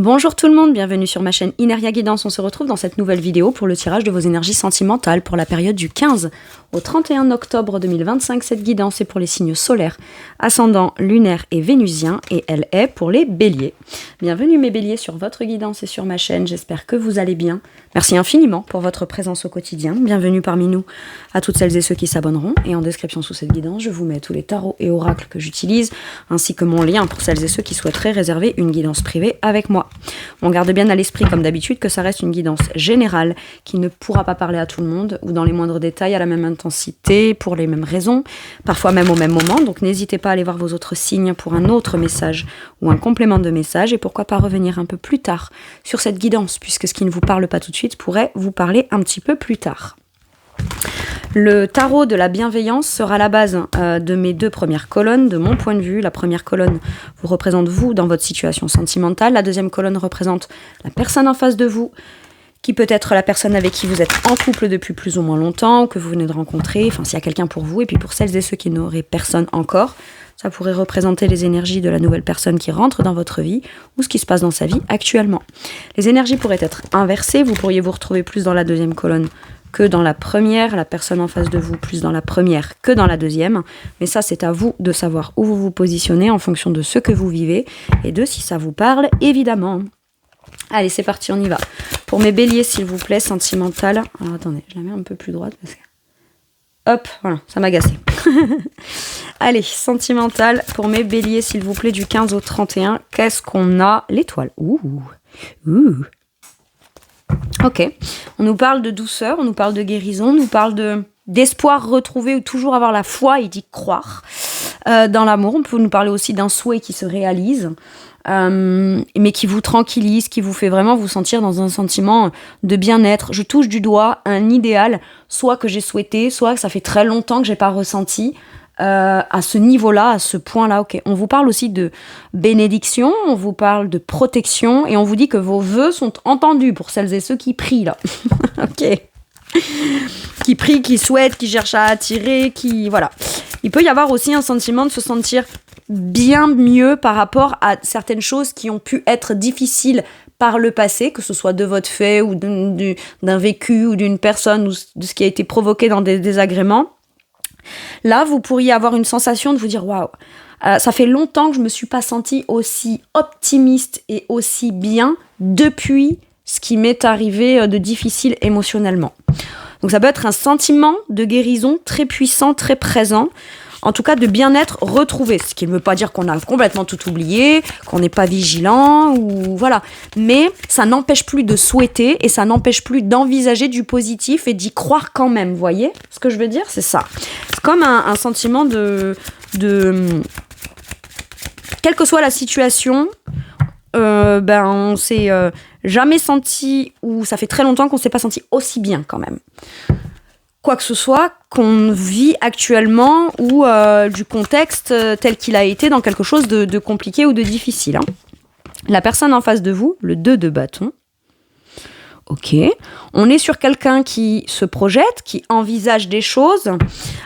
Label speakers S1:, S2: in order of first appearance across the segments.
S1: Bonjour tout le monde, bienvenue sur ma chaîne Ineria Guidance. On se retrouve dans cette nouvelle vidéo pour le tirage de vos énergies sentimentales pour la période du 15 au 31 octobre 2025. Cette guidance est pour les signes solaires, ascendant, lunaire et vénusien et elle est pour les béliers. Bienvenue mes béliers sur votre guidance et sur ma chaîne, j'espère que vous allez bien. Merci infiniment pour votre présence au quotidien. Bienvenue parmi nous à toutes celles et ceux qui s'abonneront. Et en description sous cette guidance, je vous mets tous les tarots et oracles que j'utilise, ainsi que mon lien pour celles et ceux qui souhaiteraient réserver une guidance privée avec moi. On garde bien à l'esprit, comme d'habitude, que ça reste une guidance générale qui ne pourra pas parler à tout le monde ou dans les moindres détails à la même intensité, pour les mêmes raisons, parfois même au même moment. Donc n'hésitez pas à aller voir vos autres signes pour un autre message ou un complément de message et pourquoi pas revenir un peu plus tard sur cette guidance, puisque ce qui ne vous parle pas tout de suite pourrait vous parler un petit peu plus tard. Le tarot de la bienveillance sera la base de mes deux premières colonnes, de mon point de vue. La première colonne vous représente vous dans votre situation sentimentale. La deuxième colonne représente la personne en face de vous, qui peut être la personne avec qui vous êtes en couple depuis plus ou moins longtemps, ou que vous venez de rencontrer, enfin s'il y a quelqu'un pour vous. Et puis pour celles et ceux qui n'auraient personne encore, ça pourrait représenter les énergies de la nouvelle personne qui rentre dans votre vie ou ce qui se passe dans sa vie actuellement. Les énergies pourraient être inversées, vous pourriez vous retrouver plus dans la deuxième colonne que dans la première, la personne en face de vous plus dans la première que dans la deuxième. Mais ça, c'est à vous de savoir où vous vous positionnez en fonction de ce que vous vivez et de si ça vous parle, évidemment. Allez, c'est parti, on y va. Pour mes béliers, s'il vous plaît, sentimental. Alors, attendez, je la mets un peu plus droite parce que... Hop, voilà, ça m'a agacé. Allez, sentimental, pour mes béliers, s'il vous plaît, du 15 au 31, qu'est-ce qu'on a? L'étoile. Ouh. Ok, on nous parle de douceur, on nous parle de guérison, on nous parle d'espoir retrouvé ou toujours avoir la foi et d'y croire dans l'amour. On peut nous parler aussi d'un souhait qui se réalise, mais qui vous tranquillise, qui vous fait vraiment vous sentir dans un sentiment de bien-être. Je touche du doigt un idéal, soit que j'ai souhaité, soit que ça fait très longtemps que j'ai pas ressenti. À ce niveau-là, à ce point-là, ok. On vous parle aussi de bénédiction, on vous parle de protection, et on vous dit que vos vœux sont entendus pour celles et ceux qui prient, là. Ok. Qui prient, qui souhaitent, qui cherchent à attirer, qui... Voilà. Il peut y avoir aussi un sentiment de se sentir bien mieux par rapport à certaines choses qui ont pu être difficiles par le passé, que ce soit de votre fait, ou d'un vécu, ou d'une personne, ou de ce qui a été provoqué dans des désagréments. Là, vous pourriez avoir une sensation de vous dire « Waouh, ça fait longtemps que je ne me suis pas sentie aussi optimiste et aussi bien depuis ce qui m'est arrivé de difficile émotionnellement. » Donc ça peut être un sentiment de guérison très puissant, très présent, en tout cas de bien-être retrouvé. Ce qui ne veut pas dire qu'on a complètement tout oublié, qu'on n'est pas vigilant, ou voilà. Mais ça n'empêche plus de souhaiter et ça n'empêche plus d'envisager du positif et d'y croire quand même. Vous voyez ce que je veux dire? C'est ça. C'est comme un sentiment de... Quelle que soit la situation, on s'est jamais senti, ou ça fait très longtemps qu'on ne s'est pas senti aussi bien quand même. Quoi que ce soit qu'on vit actuellement ou du contexte tel qu'il a été dans quelque chose de compliqué ou de difficile. Hein. La personne en face de vous, le 2 de bâton. Ok, on est sur quelqu'un qui se projette, qui envisage des choses.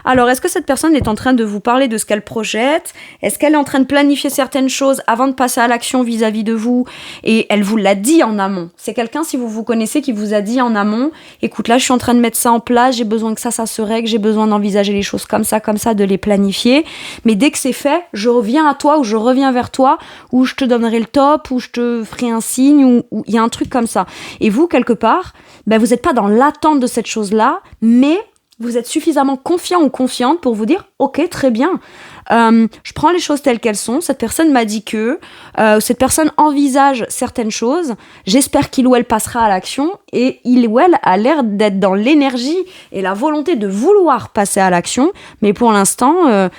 S1: Alors, est-ce que cette personne est en train de vous parler de ce qu'elle projette? Est-ce qu'elle est en train de planifier certaines choses avant de passer à l'action vis-à-vis de vous? Et elle vous l'a dit en amont. C'est quelqu'un, si vous vous connaissez, qui vous a dit en amont, écoute, là, je suis en train de mettre ça en place, j'ai besoin que ça se règle, j'ai besoin d'envisager les choses comme ça, de les planifier. Mais dès que c'est fait, je reviens à toi ou je reviens vers toi, ou je te donnerai le top, ou je te ferai un signe, ou il y a un truc comme ça. Et vous, quelque part, vous n'êtes pas dans l'attente de cette chose-là, mais vous êtes suffisamment confiant ou confiante pour vous dire « Ok, très bien, je prends les choses telles qu'elles sont, cette personne m'a dit que, cette personne envisage certaines choses, j'espère qu'il ou elle passera à l'action, et il ou elle a l'air d'être dans l'énergie et la volonté de vouloir passer à l'action, mais pour l'instant...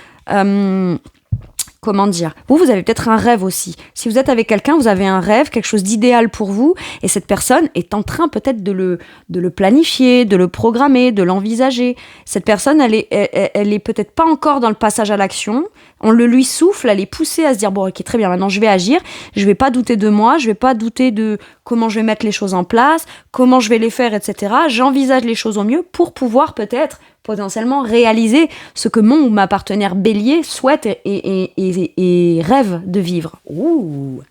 S1: Comment dire? Vous avez peut-être un rêve aussi. Si vous êtes avec quelqu'un, vous avez un rêve, quelque chose d'idéal pour vous, et cette personne est en train peut-être de le planifier, de le programmer, de l'envisager. Cette personne, elle est peut-être pas encore dans le passage à l'action. On le lui souffle, elle est poussée à se dire bon, ok, très bien, maintenant je vais agir. Je vais pas douter de moi, je vais pas douter de comment je vais mettre les choses en place, comment je vais les faire, etc. J'envisage les choses au mieux pour pouvoir peut-être potentiellement réaliser ce que mon ou ma partenaire bélier souhaite et rêve de vivre. Ouh,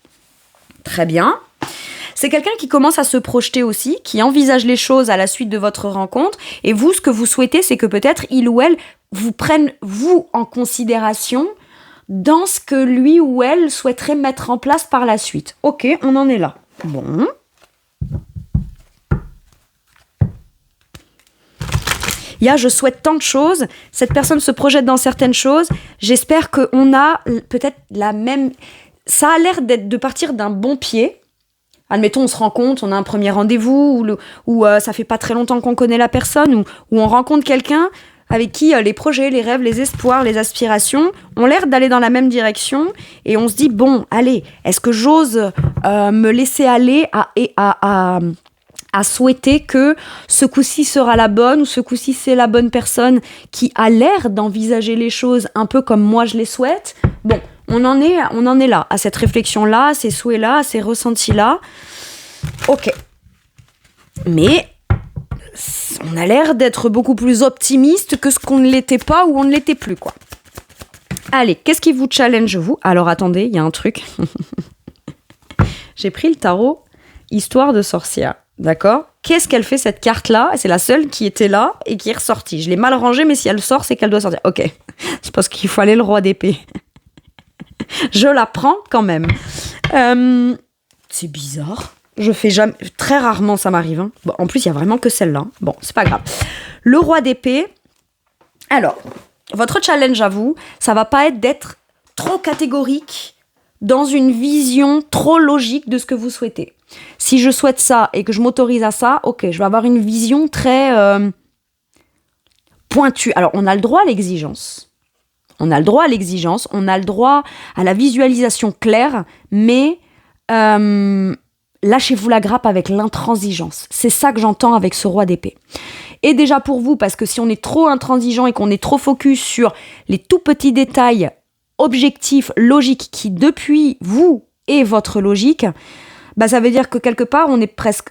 S1: très bien. C'est quelqu'un qui commence à se projeter aussi, qui envisage les choses à la suite de votre rencontre. Et vous, ce que vous souhaitez, c'est que peut-être il ou elle vous prenne, vous, en considération dans ce que lui ou elle souhaiterait mettre en place par la suite. Ok, on en est là. Bon. Il y a « je souhaite tant de choses », cette personne se projette dans certaines choses, j'espère qu'on a peut-être la même... Ça a l'air de partir d'un bon pied. Admettons, on se rencontre, on a un premier rendez-vous, ou ça fait pas très longtemps qu'on connaît la personne, ou on rencontre quelqu'un avec qui les projets, les rêves, les espoirs, les aspirations ont l'air d'aller dans la même direction, et on se dit, bon, allez, est-ce que j'ose me laisser aller à souhaiter que ce coup-ci sera la bonne, ou ce coup-ci c'est la bonne personne qui a l'air d'envisager les choses un peu comme moi je les souhaite. Bon, on en est là, à cette réflexion-là, à ces souhaits-là, à ces ressentis-là. Ok. Mais on a l'air d'être beaucoup plus optimiste que ce qu'on ne l'était pas ou on ne l'était plus, quoi. Allez, qu'est-ce qui vous challenge, vous ? Alors attendez, il y a un truc. J'ai pris le tarot Histoire de sorcière. D'accord ? Qu'est-ce qu'elle fait, cette carte-là ? C'est la seule qui était là et qui est ressortie. Je l'ai mal rangée, mais si elle sort, c'est qu'elle doit sortir. Ok. C'est parce qu'il faut aller le roi d'épée. Je la prends quand même. C'est bizarre. Je fais jamais... Très rarement, ça m'arrive. Hein. Bon, en plus, il y a vraiment que celle-là. Bon, c'est pas grave. Le roi d'épée. Alors, votre challenge à vous, ça va pas être d'être trop catégorique dans une vision trop logique de ce que vous souhaitez. Si je souhaite ça et que je m'autorise à ça, ok, je vais avoir une vision très pointue. Alors, on a le droit à l'exigence. On a le droit à l'exigence, on a le droit à la visualisation claire, mais lâchez-vous la grappe avec l'intransigeance. C'est ça que j'entends avec ce roi d'épée. Et déjà pour vous, parce que si on est trop intransigeant et qu'on est trop focus sur les tout petits détails objectifs, logiques, qui depuis vous et votre logique, bah ça veut dire que quelque part, on est presque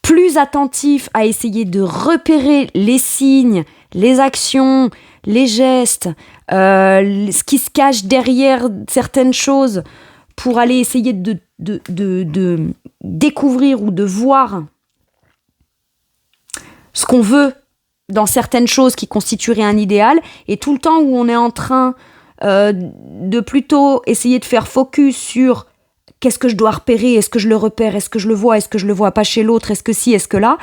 S1: plus attentif à essayer de repérer les signes, les actions, les gestes, ce qui se cache derrière certaines choses pour aller essayer de découvrir ou de voir ce qu'on veut dans certaines choses qui constitueraient un idéal, et tout le temps où on est en train de plutôt essayer de faire focus sur qu'est-ce que je dois repérer, est-ce que je le repère, est-ce que je le vois, est-ce que je le vois pas chez l'autre, est-ce que si, est-ce que là,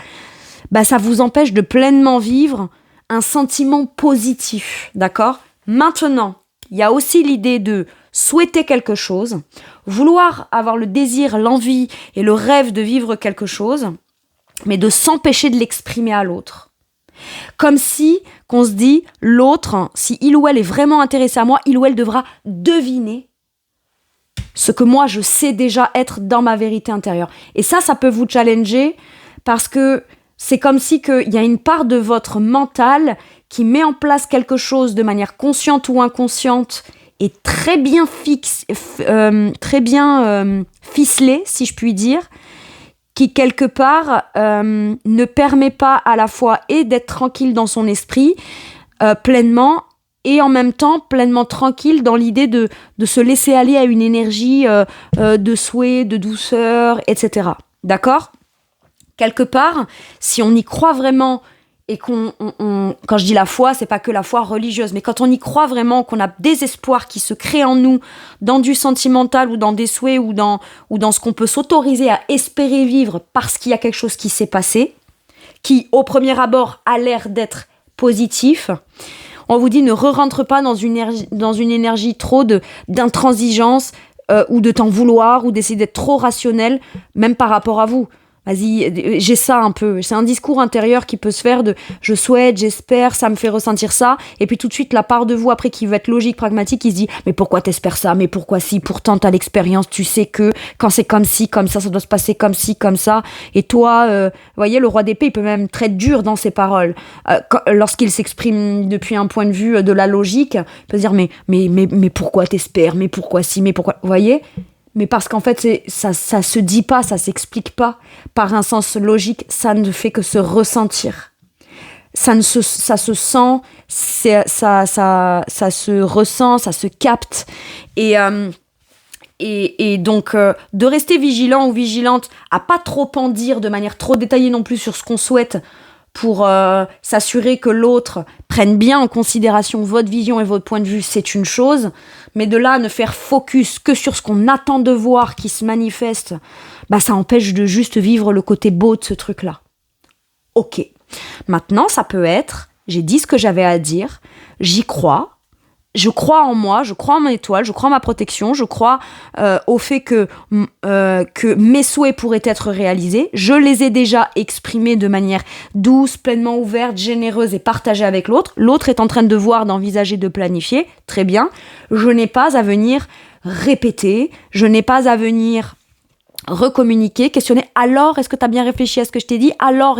S1: bah ça vous empêche de pleinement vivre un sentiment positif, d'accord ? Maintenant, il y a aussi l'idée de souhaiter quelque chose, vouloir avoir le désir, l'envie et le rêve de vivre quelque chose, mais de s'empêcher de l'exprimer à l'autre. Comme si, qu'on se dit, l'autre, si il ou elle est vraiment intéressé à moi, il ou elle devra deviner ce que moi je sais déjà être dans ma vérité intérieure. Et ça peut vous challenger parce que c'est comme si il y a une part de votre mental qui met en place quelque chose de manière consciente ou inconsciente et très bien ficelé, si je puis dire, qui quelque part ne permet pas à la fois et d'être tranquille dans son esprit pleinement, et en même temps pleinement tranquille dans l'idée de se laisser aller à une énergie de souhait, de douceur, etc. D'accord ? Quelque part, si on y croit vraiment, et quand je dis la foi, c'est pas que la foi religieuse, mais quand on y croit vraiment, qu'on a des espoirs qui se créent en nous, dans du sentimental ou dans des souhaits ou dans ce qu'on peut s'autoriser à espérer vivre parce qu'il y a quelque chose qui s'est passé, qui au premier abord a l'air d'être positif, on vous dit ne re-rentre pas dans une énergie trop d'intransigeance ou de t'en vouloir ou d'essayer d'être trop rationnel, même par rapport à vous. Vas-y, j'ai ça un peu. C'est un discours intérieur qui peut se faire de « je souhaite, j'espère, ça me fait ressentir ça ». Et puis tout de suite, la part de vous, après, qui va être logique, pragmatique, qui se dit « mais pourquoi t'espères ça ? Mais pourquoi si ? Pourtant, t'as l'expérience, tu sais que quand c'est comme ci, comme ça doit se passer comme ci, comme ça. » Et toi, vous voyez, le roi d'épée, il peut même être très dur dans ses paroles. Lorsqu'il s'exprime depuis un point de vue de la logique, il peut se dire « mais pourquoi t'espères ? Mais pourquoi si ? Mais pourquoi… » Vous voyez ? Mais parce qu'en fait, ça se dit pas, ça s'explique pas. Par un sens logique, ça ne fait que se ressentir. Ça se sent, ça se ressent, ça se capte. Et Et donc, de rester vigilant ou vigilante à pas trop en dire de manière trop détaillée non plus sur ce qu'on souhaite pour s'assurer que l'autre prenne bien en considération votre vision et votre point de vue, c'est une chose. Mais de là à ne faire focus que sur ce qu'on attend de voir qui se manifeste, ça empêche de juste vivre le côté beau de ce truc-là. Ok. Maintenant, ça peut être, j'ai dit ce que j'avais à dire, j'y crois, je crois en moi, je crois en mon étoile, je crois en ma protection, je crois au fait que mes souhaits pourraient être réalisés. Je les ai déjà exprimés de manière douce, pleinement ouverte, généreuse et partagée avec l'autre. L'autre est en train de voir, d'envisager, de planifier. Très bien. Je n'ai pas à venir répéter, je n'ai pas à venir recommuniquer, questionner. Alors, est-ce que tu as bien réfléchi à ce que je t'ai dit ? Alors,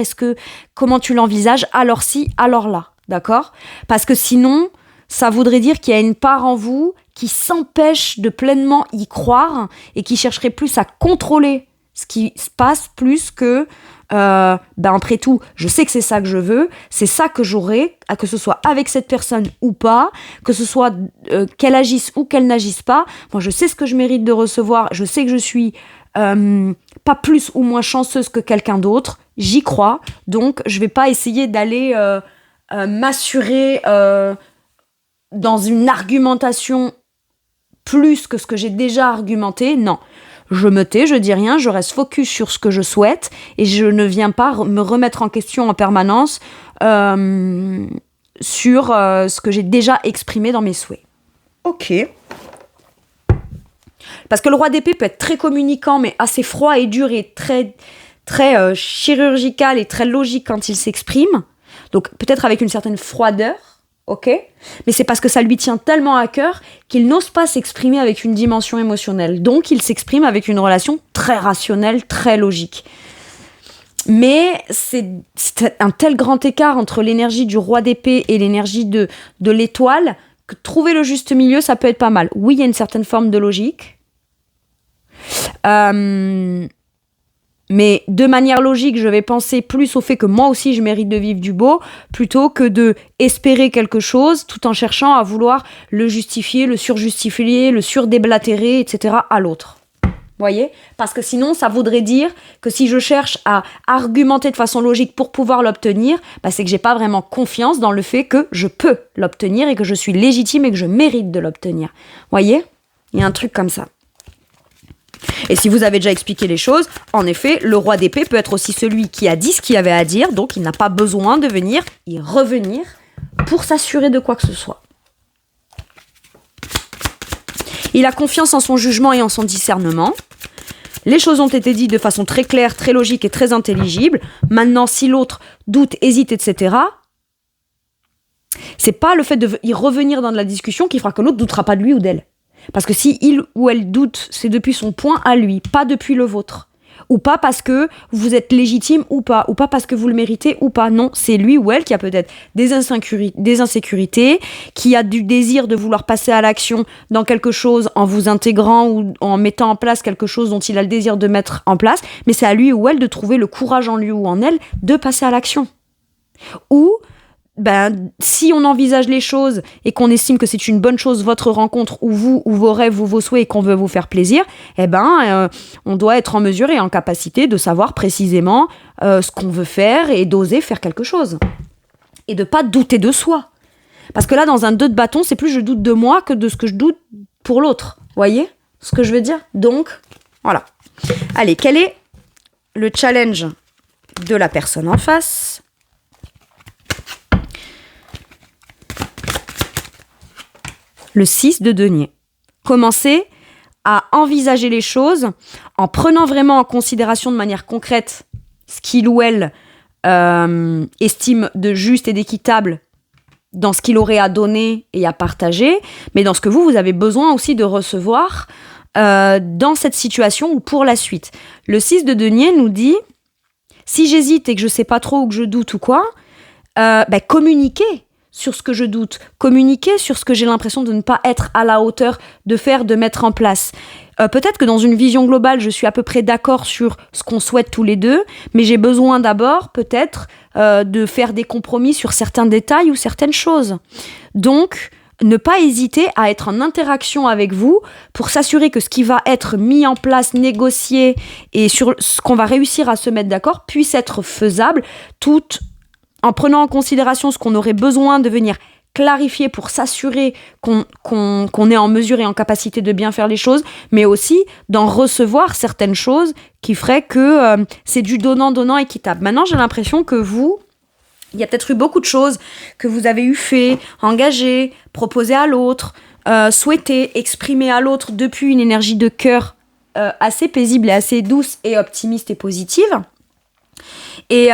S1: comment tu l'envisages ? Alors si, alors là. D'accord ? Parce que sinon, ça voudrait dire qu'il y a une part en vous qui s'empêche de pleinement y croire et qui chercherait plus à contrôler ce qui se passe plus que après tout, je sais que c'est ça que je veux, c'est ça que j'aurai, que ce soit avec cette personne ou pas, que ce soit qu'elle agisse ou qu'elle n'agisse pas. Moi, je sais ce que je mérite de recevoir, je sais que je suis pas plus ou moins chanceuse que quelqu'un d'autre, j'y crois, donc je vais pas essayer d'aller m'assurer dans une argumentation plus que ce que j'ai déjà argumenté. Non, je me tais, je dis rien, je reste focus sur ce que je souhaite et je ne viens pas me remettre en question en permanence sur ce que j'ai déjà exprimé dans mes souhaits. Ok. Parce que le roi d'épée peut être très communicant, mais assez froid et dur et très, très chirurgical et très logique quand il s'exprime. Donc peut-être avec une certaine froideur. Ok, mais c'est parce que ça lui tient tellement à cœur qu'il n'ose pas s'exprimer avec une dimension émotionnelle. Donc, il s'exprime avec une relation très rationnelle, très logique. Mais c'est un tel grand écart entre l'énergie du roi d'épée et l'énergie de l'étoile que trouver le juste milieu, ça peut être pas mal. Oui, il y a une certaine forme de logique. Mais de manière logique, je vais penser plus au fait que moi aussi je mérite de vivre du beau, plutôt que de espérer quelque chose tout en cherchant à vouloir le justifier, le surjustifier, le surdéblatérer, etc. à l'autre. Voyez ? Parce que sinon, ça voudrait dire que si je cherche à argumenter de façon logique pour pouvoir l'obtenir, c'est que j'ai pas vraiment confiance dans le fait que je peux l'obtenir et que je suis légitime et que je mérite de l'obtenir. Voyez ? Il y a un truc comme ça. Et si vous avez déjà expliqué les choses, en effet, le roi d'épée peut être aussi celui qui a dit ce qu'il avait à dire, donc il n'a pas besoin de venir y revenir pour s'assurer de quoi que ce soit. Il a confiance en son jugement et en son discernement. Les choses ont été dites de façon très claire, très logique et très intelligible. Maintenant, si l'autre doute, hésite, etc., c'est pas le fait d'y revenir dans de la discussion qui fera que l'autre doutera pas de lui ou d'elle. Parce que si il ou elle doute, c'est depuis son point à lui, pas depuis le vôtre. Ou pas parce que vous êtes légitime ou pas parce que vous le méritez ou pas. Non, c'est lui ou elle qui a peut-être des insécurités, qui a du désir de vouloir passer à l'action dans quelque chose en vous intégrant ou en mettant en place quelque chose dont il a le désir de mettre en place. Mais c'est à lui ou elle de trouver le courage en lui ou en elle de passer à l'action. Ou si on envisage les choses et qu'on estime que c'est une bonne chose, votre rencontre, ou vous, ou vos rêves, ou vos souhaits, et qu'on veut vous faire plaisir, on doit être en mesure et en capacité de savoir précisément ce qu'on veut faire et d'oser faire quelque chose. Et de pas douter de soi. Parce que là, dans un 2 de bâton, c'est plus je doute de moi que de ce que je doute pour l'autre. Voyez ce que je veux dire ? Donc, voilà. Allez, quel est le challenge de la personne en face ? Le 6 de denier. Commencez à envisager les choses en prenant vraiment en considération de manière concrète ce qu'il ou elle estime de juste et d'équitable dans ce qu'il aurait à donner et à partager, mais dans ce que vous avez besoin aussi de recevoir dans cette situation ou pour la suite. Le 6 de denier nous dit, si j'hésite et que je ne sais pas trop ou que je doute ou quoi, communiquez sur ce que je doute, communiquer sur ce que j'ai l'impression de ne pas être à la hauteur de faire, de mettre en place. Peut-être que dans une vision globale, je suis à peu près d'accord sur ce qu'on souhaite tous les deux, mais j'ai besoin d'abord peut-être de faire des compromis sur certains détails ou certaines choses. Donc, ne pas hésiter à être en interaction avec vous pour s'assurer que ce qui va être mis en place, négocié et sur ce qu'on va réussir à se mettre d'accord puisse être faisable, tout en prenant en considération ce qu'on aurait besoin de venir clarifier pour s'assurer qu'on est en mesure et en capacité de bien faire les choses, mais aussi d'en recevoir certaines choses qui feraient que c'est du donnant-donnant équitable. Maintenant, j'ai l'impression que vous, il y a peut-être eu beaucoup de choses que vous avez eu fait, engagé, proposé à l'autre, souhaité, exprimé à l'autre depuis une énergie de cœur assez paisible et assez douce et optimiste et positive. Et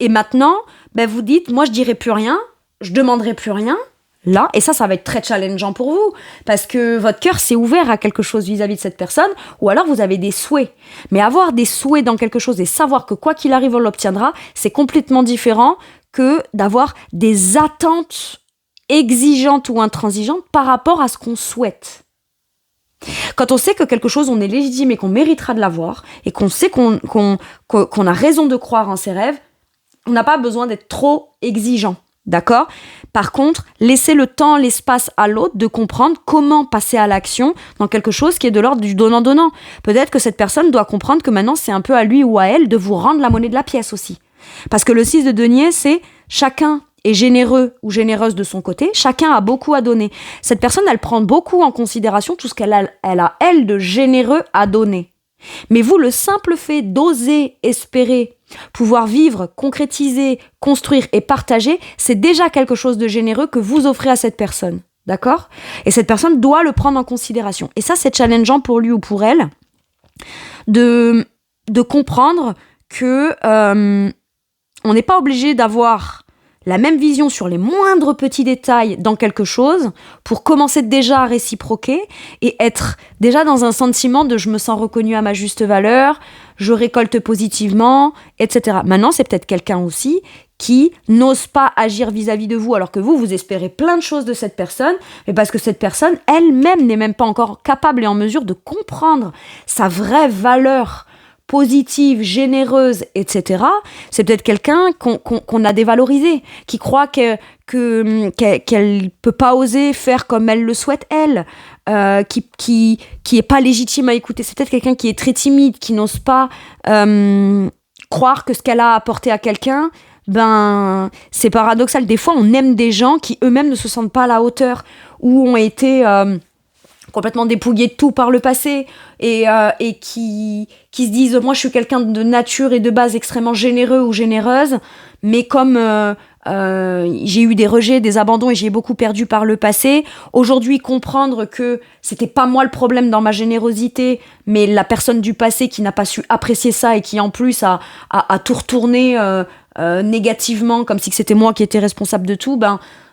S1: maintenant, vous dites, moi je dirai plus rien, je demanderai plus rien, là, et ça va être très challengeant pour vous, parce que votre cœur s'est ouvert à quelque chose vis-à-vis de cette personne, ou alors vous avez des souhaits. Mais avoir des souhaits dans quelque chose et savoir que quoi qu'il arrive, on l'obtiendra, c'est complètement différent que d'avoir des attentes exigeantes ou intransigeantes par rapport à ce qu'on souhaite. Quand on sait que quelque chose, on est légitime et qu'on méritera de l'avoir, et qu'on sait qu'on a raison de croire en ses rêves, on n'a pas besoin d'être trop exigeant. D'accord ? Par contre, laissez le temps, l'espace à l'autre de comprendre comment passer à l'action dans quelque chose qui est de l'ordre du donnant-donnant. Peut-être que cette personne doit comprendre que maintenant, c'est un peu à lui ou à elle de vous rendre la monnaie de la pièce aussi. Parce que le 6 de denier, c'est chacun est généreux ou généreuse de son côté, chacun a beaucoup à donner. Cette personne, elle prend beaucoup en considération tout ce qu'elle a, elle, de généreux à donner. Mais vous, le simple fait d'oser espérer pouvoir vivre, concrétiser, construire et partager, c'est déjà quelque chose de généreux que vous offrez à cette personne. D'accord ? Et cette personne doit le prendre en considération. Et ça, c'est challengeant pour lui ou pour elle de comprendre que on n'est pas obligé d'avoir la même vision sur les moindres petits détails dans quelque chose pour commencer déjà à réciproquer et être déjà dans un sentiment de je me sens reconnu à ma juste valeur, je récolte positivement, etc. Maintenant, c'est peut-être quelqu'un aussi qui n'ose pas agir vis-à-vis de vous alors que vous espérez plein de choses de cette personne, mais parce que cette personne elle-même n'est même pas encore capable et en mesure de comprendre sa vraie valeur positive, généreuse, etc., c'est peut-être quelqu'un qu'on a dévalorisé, qui croit qu'elle peut pas oser faire comme elle le souhaite, elle, qui est pas légitime à écouter. C'est peut-être quelqu'un qui est très timide, qui n'ose pas croire que ce qu'elle a apporté à quelqu'un, c'est paradoxal. Des fois, on aime des gens qui eux-mêmes ne se sentent pas à la hauteur, ou ont été complètement dépouillés de tout par le passé et qui se disent moi je suis quelqu'un de nature et de base extrêmement généreux ou généreuse, mais comme j'ai eu des rejets, des abandons et j'ai beaucoup perdu par le passé, aujourd'hui comprendre que c'était pas moi le problème dans ma générosité, mais la personne du passé qui n'a pas su apprécier ça et qui en plus a tout retourné négativement comme si c'était moi qui étais responsable de tout,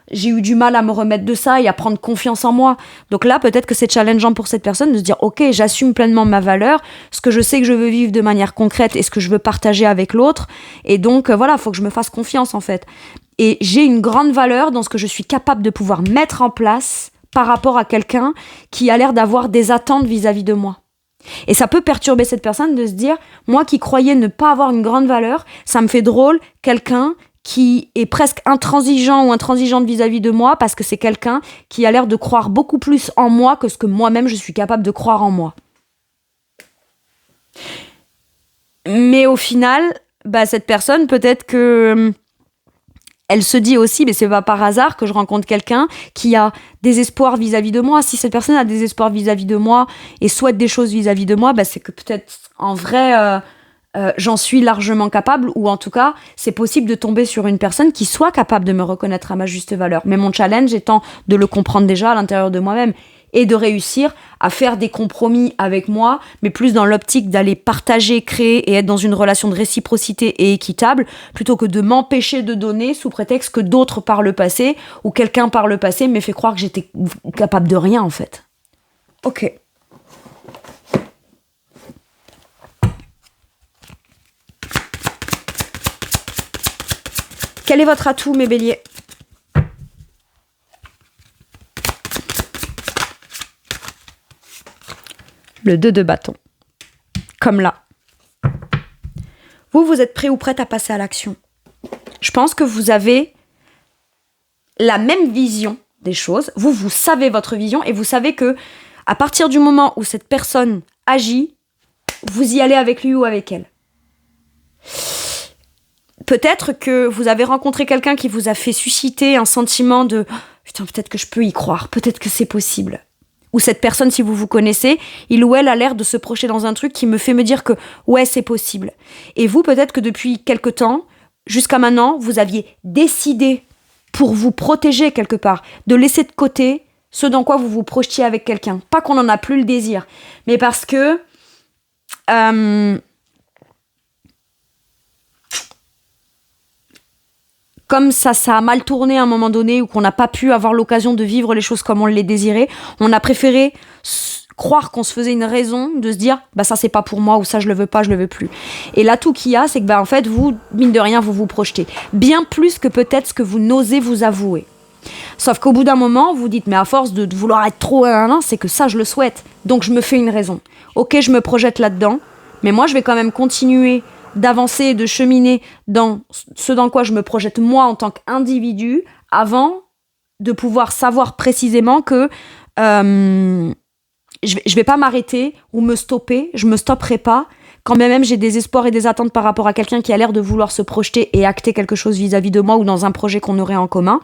S1: j'ai eu du mal à me remettre de ça et à prendre confiance en moi. Donc là, peut-être que c'est challengeant pour cette personne de se dire « Ok, j'assume pleinement ma valeur, ce que je sais que je veux vivre de manière concrète et ce que je veux partager avec l'autre. Et donc, voilà, il faut que je me fasse confiance, en fait. Et j'ai une grande valeur dans ce que je suis capable de pouvoir mettre en place par rapport à quelqu'un qui a l'air d'avoir des attentes vis-à-vis de moi. » Et ça peut perturber cette personne de se dire « Moi qui croyais ne pas avoir une grande valeur, ça me fait drôle, quelqu'un qui est presque intransigeant ou intransigeante vis-à-vis de moi parce que c'est quelqu'un qui a l'air de croire beaucoup plus en moi que ce que moi-même je suis capable de croire en moi. » Mais au final, cette personne, peut-être que elle se dit aussi, mais c'est pas par hasard que je rencontre quelqu'un qui a des espoirs vis-à-vis de moi. Si cette personne a des espoirs vis-à-vis de moi et souhaite des choses vis-à-vis de moi, c'est que peut-être en vrai j'en suis largement capable, ou en tout cas c'est possible de tomber sur une personne qui soit capable de me reconnaître à ma juste valeur. Mais mon challenge étant de le comprendre déjà à l'intérieur de moi-même et de réussir à faire des compromis avec moi, mais plus dans l'optique d'aller partager, créer et être dans une relation de réciprocité et équitable, plutôt que de m'empêcher de donner sous prétexte que d'autres par le passé, ou quelqu'un par le passé m'ait fait croire que j'étais capable de rien en fait. Ok. Quel est votre atout, mes béliers ? Le 2 de bâton. Comme là. Vous êtes prêt ou prête à passer à l'action. Je pense que vous avez la même vision des choses. Vous savez votre vision et vous savez que à partir du moment où cette personne agit, vous y allez avec lui ou avec elle. Peut-être que vous avez rencontré quelqu'un qui vous a fait susciter un sentiment de « Putain, peut-être que je peux y croire, peut-être que c'est possible ». Ou cette personne, si vous vous connaissez, il ou elle a l'air de se projeter dans un truc qui me fait me dire que « Ouais, c'est possible ». Et vous, peut-être que depuis quelque temps, jusqu'à maintenant, vous aviez décidé pour vous protéger quelque part, de laisser de côté ce dans quoi vous vous projetiez avec quelqu'un. Pas qu'on n'en a plus le désir, mais parce que comme ça a mal tourné à un moment donné ou qu'on n'a pas pu avoir l'occasion de vivre les choses comme on les désirait, on a préféré croire qu'on se faisait une raison de se dire bah ça c'est pas pour moi ou ça je le veux pas, je le veux plus. Et l'atout qu'il y a, c'est que en fait vous, mine de rien, vous vous projetez bien plus que peut-être ce que vous n'osez vous avouer. Sauf qu'au bout d'un moment, vous dites mais à force de vouloir être trop c'est que ça je le souhaite, donc je me fais une raison. Ok, je me projette là-dedans, mais moi je vais quand même continuer d'avancer et de cheminer dans ce dans quoi je me projette moi en tant qu'individu avant de pouvoir savoir précisément que je vais pas m'arrêter ou me stopper, je me stopperai pas quand même j'ai des espoirs et des attentes par rapport à quelqu'un qui a l'air de vouloir se projeter et acter quelque chose vis-à-vis de moi ou dans un projet qu'on aurait en commun.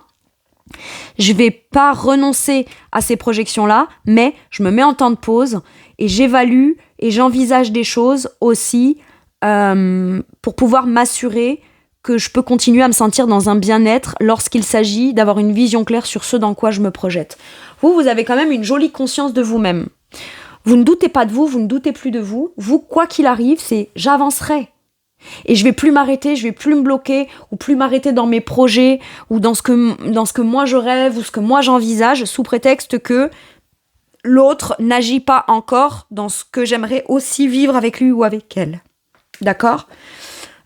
S1: Je vais pas renoncer à ces projections-là, mais je me mets en temps de pause et j'évalue et j'envisage des choses aussi pour pouvoir m'assurer que je peux continuer à me sentir dans un bien-être lorsqu'il s'agit d'avoir une vision claire sur ce dans quoi je me projette. Vous avez quand même une jolie conscience de vous-même. Vous ne doutez pas de vous, vous ne doutez plus de vous. Vous, quoi qu'il arrive, c'est j'avancerai. Et je vais plus m'arrêter, je vais plus me bloquer ou plus m'arrêter dans mes projets ou dans ce que moi je rêve ou ce que moi j'envisage sous prétexte que l'autre n'agit pas encore dans ce que j'aimerais aussi vivre avec lui ou avec elle. D'accord ?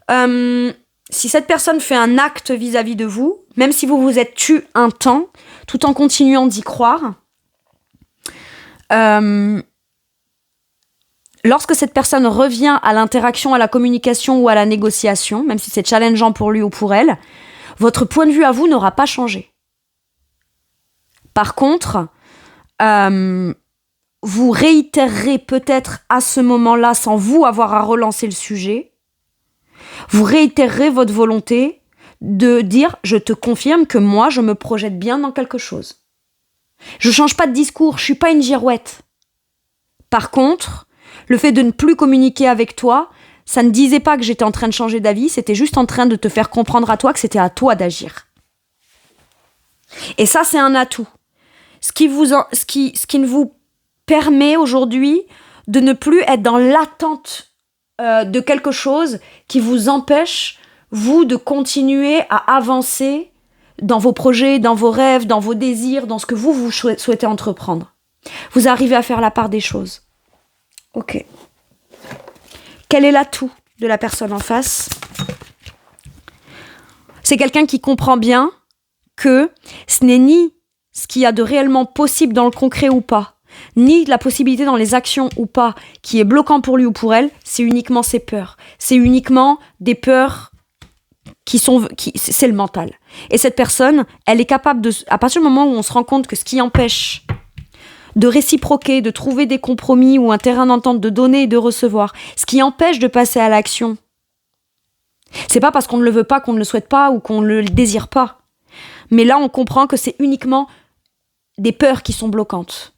S1: Si cette personne fait un acte vis-à-vis de vous, même si vous vous êtes tu un temps, tout en continuant d'y croire, lorsque cette personne revient à l'interaction, à la communication ou à la négociation, même si c'est challengeant pour lui ou pour elle, votre point de vue à vous n'aura pas changé. Par contre, vous réitérerez peut-être à ce moment-là, sans vous avoir à relancer le sujet, vous réitérerez votre volonté de dire « je te confirme que moi, je me projette bien dans quelque chose ». Je change pas de discours, je suis pas une girouette. Par contre, le fait de ne plus communiquer avec toi, ça ne disait pas que j'étais en train de changer d'avis, c'était juste en train de te faire comprendre à toi que c'était à toi d'agir. Et ça, c'est un atout. Ce qui ne vous permet aujourd'hui de ne plus être dans l'attente de quelque chose qui vous empêche, vous, de continuer à avancer dans vos projets, dans vos rêves, dans vos désirs, dans ce que vous souhaitez entreprendre. Vous arrivez à faire la part des choses. Ok. Quel est l'atout de la personne en face ? C'est quelqu'un qui comprend bien que ce n'est ni ce qu'il y a de réellement possible dans le concret ou pas, ni la possibilité dans les actions ou pas, qui est bloquant pour lui ou pour elle, c'est uniquement ses peurs. C'est uniquement des peurs c'est le mental. Et cette personne, elle est capable de, à partir du moment où on se rend compte que ce qui empêche de réciproquer, de trouver des compromis ou un terrain d'entente, de donner et de recevoir, ce qui empêche de passer à l'action, c'est pas parce qu'on ne le veut pas, qu'on ne le souhaite pas ou qu'on ne le désire pas. Mais là, on comprend que c'est uniquement des peurs qui sont bloquantes.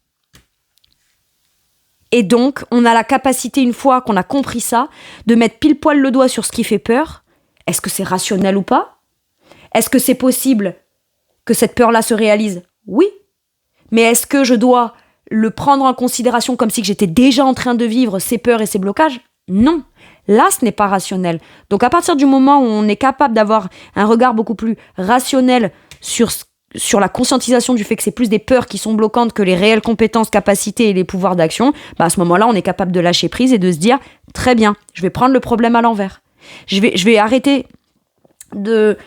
S1: Et donc, on a la capacité, une fois qu'on a compris ça, de mettre pile poil le doigt sur ce qui fait peur. Est-ce que c'est rationnel ou pas ? Est-ce que c'est possible que cette peur-là se réalise ? Oui. Mais est-ce que je dois le prendre en considération comme si j'étais déjà en train de vivre ces peurs et ces blocages ? Non. Là, ce n'est pas rationnel. Donc, à partir du moment où on est capable d'avoir un regard beaucoup plus rationnel sur la conscientisation du fait que c'est plus des peurs qui sont bloquantes que les réelles compétences, capacités et les pouvoirs d'action, à ce moment-là, on est capable de lâcher prise et de se dire « Très bien, je vais prendre le problème à l'envers. Je vais arrêter de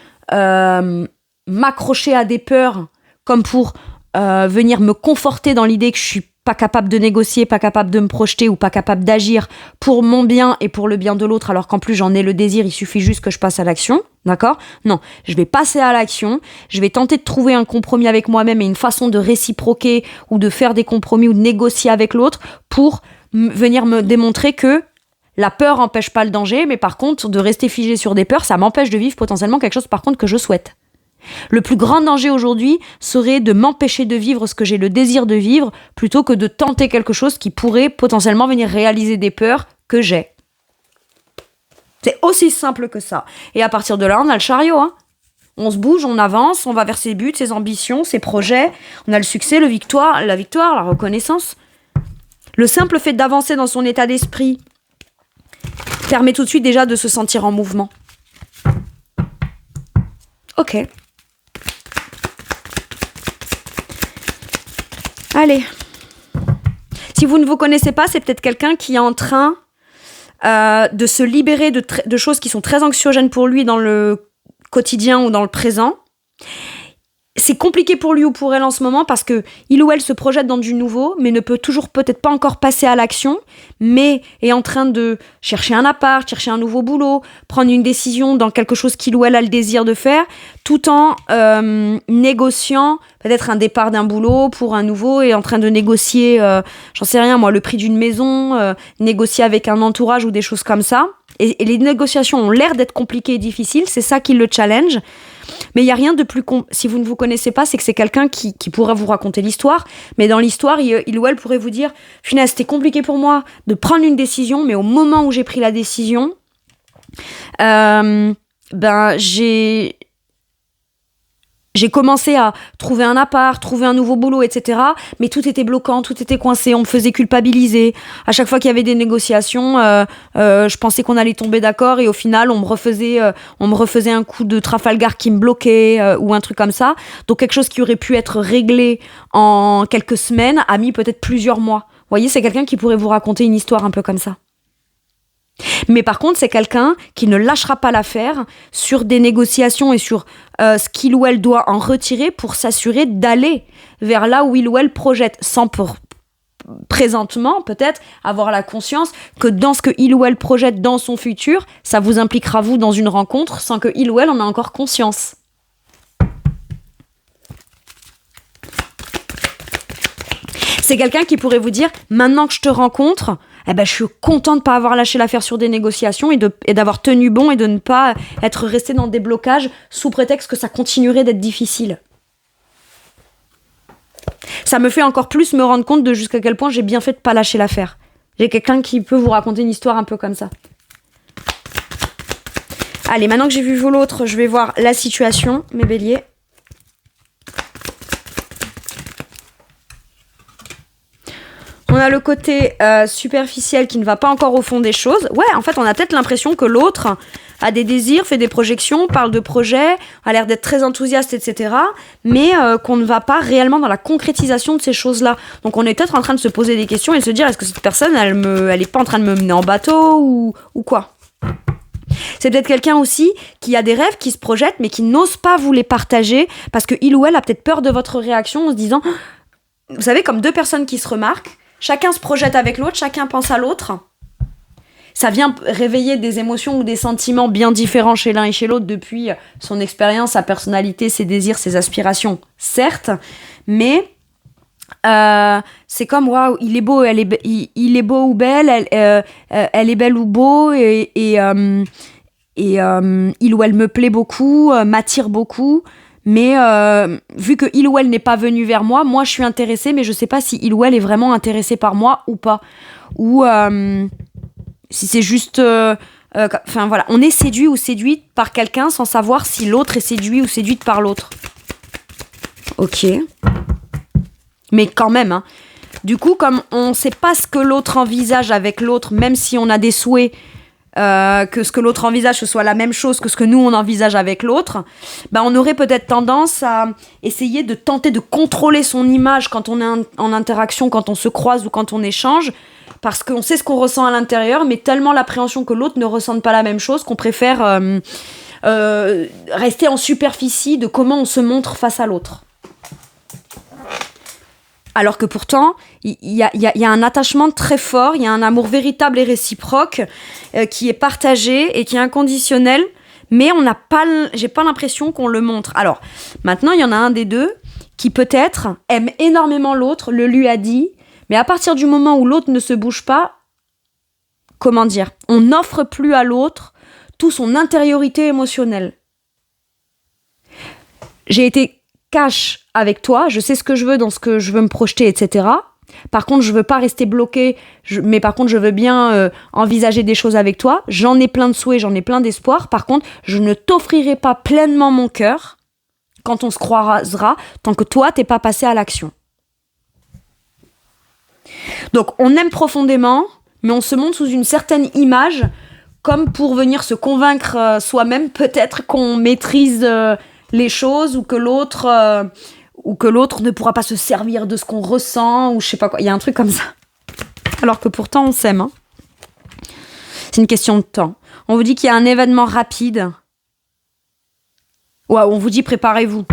S1: m'accrocher à des peurs comme pour venir me conforter dans l'idée que je suis pas capable de négocier, pas capable de me projeter ou pas capable d'agir pour mon bien et pour le bien de l'autre, alors qu'en plus j'en ai le désir, il suffit juste que je passe à l'action, d'accord ? Non, je vais passer à l'action, je vais tenter de trouver un compromis avec moi-même et une façon de réciproquer ou de faire des compromis ou de négocier avec l'autre pour venir me démontrer que la peur n'empêche pas le danger, mais par contre, de rester figé sur des peurs, ça m'empêche de vivre potentiellement quelque chose par contre que je souhaite. Le plus grand danger aujourd'hui serait de m'empêcher de vivre ce que j'ai le désir de vivre plutôt que de tenter quelque chose qui pourrait potentiellement venir réaliser des peurs que j'ai. C'est aussi simple que ça. Et à partir de là, on a le chariot. Hein. On se bouge, on avance, on va vers ses buts, ses ambitions, ses projets. On a le succès, la victoire, la reconnaissance. Le simple fait d'avancer dans son état d'esprit permet tout de suite déjà de se sentir en mouvement. Ok. Allez. Si vous ne vous connaissez pas, c'est peut-être quelqu'un qui est en train de se libérer de choses qui sont très anxiogènes pour lui dans le quotidien ou dans le présent. C'est compliqué pour lui ou pour elle en ce moment parce que il ou elle se projette dans du nouveau, mais ne peut toujours peut-être pas encore passer à l'action, mais est en train de chercher un appart, chercher un nouveau boulot, prendre une décision dans quelque chose qu'il ou elle a le désir de faire, tout en négociant peut-être un départ d'un boulot pour un nouveau et en train de négocier, j'en sais rien moi, le prix d'une maison, négocier avec un entourage ou des choses comme ça. Et les négociations ont l'air d'être compliquées et difficiles, c'est ça qui le challenge. Mais il n'y a rien de plus... Si vous ne vous connaissez pas, c'est que c'est quelqu'un qui pourrait vous raconter l'histoire. Mais dans l'histoire, il ou elle pourrait vous dire « Finalement, c'était compliqué pour moi de prendre une décision, mais au moment où j'ai pris la décision, j'ai commencé à trouver un appart, trouver un nouveau boulot, etc. Mais tout était bloquant, tout était coincé, on me faisait culpabiliser. À chaque fois qu'il y avait des négociations, je pensais qu'on allait tomber d'accord et au final, on me refaisait un coup de Trafalgar qui me bloquait ou un truc comme ça. Donc quelque chose qui aurait pu être réglé en quelques semaines a mis peut-être plusieurs mois. Vous voyez, c'est quelqu'un qui pourrait vous raconter une histoire un peu comme ça. Mais par contre, c'est quelqu'un qui ne lâchera pas l'affaire sur des négociations et sur ce qu'il ou elle doit en retirer pour s'assurer d'aller vers là où il ou elle projette, sans présentement peut-être avoir la conscience que dans ce que il ou elle projette dans son futur, ça vous impliquera vous dans une rencontre sans que il ou elle en ait encore conscience. C'est quelqu'un qui pourrait vous dire, maintenant que je te rencontre, je suis content de ne pas avoir lâché l'affaire sur des négociations et d'avoir tenu bon et de ne pas être resté dans des blocages sous prétexte que ça continuerait d'être difficile. Ça me fait encore plus me rendre compte de jusqu'à quel point j'ai bien fait de ne pas lâcher l'affaire. J'ai quelqu'un qui peut vous raconter une histoire un peu comme ça. Allez, maintenant que j'ai vu vous l'autre, je vais voir la situation, mes béliers. On a le côté superficiel qui ne va pas encore au fond des choses. Ouais, en fait, on a peut-être l'impression que l'autre a des désirs, fait des projections, parle de projets, a l'air d'être très enthousiaste, etc. Mais qu'on ne va pas réellement dans la concrétisation de ces choses-là. Donc on est peut-être en train de se poser des questions et de se dire, est-ce que cette personne, elle est pas en train de me mener en bateau ou quoi ? C'est peut-être quelqu'un aussi qui a des rêves, qui se projette, mais qui n'ose pas vous les partager parce que il ou elle a peut-être peur de votre réaction en se disant... Vous savez, comme deux personnes qui se remarquent, chacun se projette avec l'autre, chacun pense à l'autre. Ça vient réveiller des émotions ou des sentiments bien différents chez l'un et chez l'autre depuis son expérience, sa personnalité, ses désirs, ses aspirations, certes. Mais c'est comme, waouh, il est beau, il est beau ou belle, elle est belle ou beau, et il ou elle me plaît beaucoup, m'attire beaucoup. Mais vu que il ou elle n'est pas venu vers moi, moi je suis intéressée, mais je sais pas si il ou elle est vraiment intéressé par moi ou pas. Ou si c'est juste... voilà, on est séduit ou séduite par quelqu'un sans savoir si l'autre est séduit ou séduite par l'autre. Ok. Mais quand même, hein. Du coup, comme on sait pas ce que l'autre envisage avec l'autre, même si on a des souhaits, que ce que l'autre envisage ce soit la même chose que ce que nous on envisage avec l'autre, on aurait peut-être tendance à essayer de tenter de contrôler son image quand on est en interaction, quand on se croise ou quand on échange, parce qu'on sait ce qu'on ressent à l'intérieur, mais tellement l'appréhension que l'autre ne ressente pas la même chose qu'on préfère rester en superficie de comment on se montre face à l'autre. Alors que pourtant, il y a un attachement très fort, il y a un amour véritable et réciproque qui est partagé et qui est inconditionnel, mais j'ai pas l'impression qu'on le montre. Alors, maintenant, il y en a un des deux qui peut-être aime énormément l'autre, le lui a dit, mais à partir du moment où l'autre ne se bouge pas, comment dire, on n'offre plus à l'autre tout son intériorité émotionnelle. J'ai été cash avec toi, je sais ce que je veux, dans ce que je veux me projeter, etc. Par contre, je veux pas rester bloquée, mais par contre, je veux bien envisager des choses avec toi. J'en ai plein de souhaits, j'en ai plein d'espoir. Par contre, je ne t'offrirai pas pleinement mon cœur quand on se croisera, tant que toi, t'es pas passé à l'action. Donc, on aime profondément, mais on se montre sous une certaine image, comme pour venir se convaincre soi-même, peut-être qu'on maîtrise les choses, ou que l'autre ne pourra pas se servir de ce qu'on ressent, ou je sais pas quoi. Il y a un truc comme ça. Alors que pourtant, on s'aime. Hein. C'est une question de temps. On vous dit qu'il y a un événement rapide. Ouais, on vous dit préparez-vous.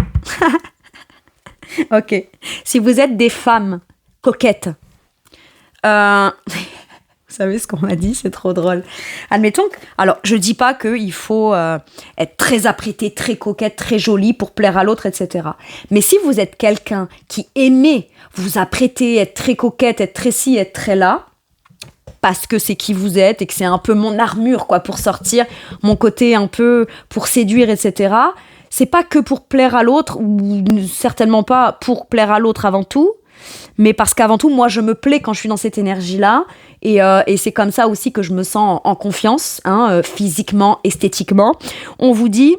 S1: Ok. Si vous êtes des femmes coquettes, vous savez ce qu'on m'a dit, c'est trop drôle. Admettons que... Alors, je dis pas qu'il faut être très apprêtée, très coquette, très jolie pour plaire à l'autre, etc. Mais si vous êtes quelqu'un qui aimait vous apprêter, être très coquette, être très ci, être très là, parce que c'est qui vous êtes et que c'est un peu mon armure, quoi, pour sortir, mon côté un peu pour séduire, etc., c'est pas que pour plaire à l'autre, ou certainement pas pour plaire à l'autre avant tout, mais parce qu'avant tout, moi, je me plais quand je suis dans cette énergie-là. Et c'est comme ça aussi que je me sens en confiance, hein, physiquement, esthétiquement. On vous dit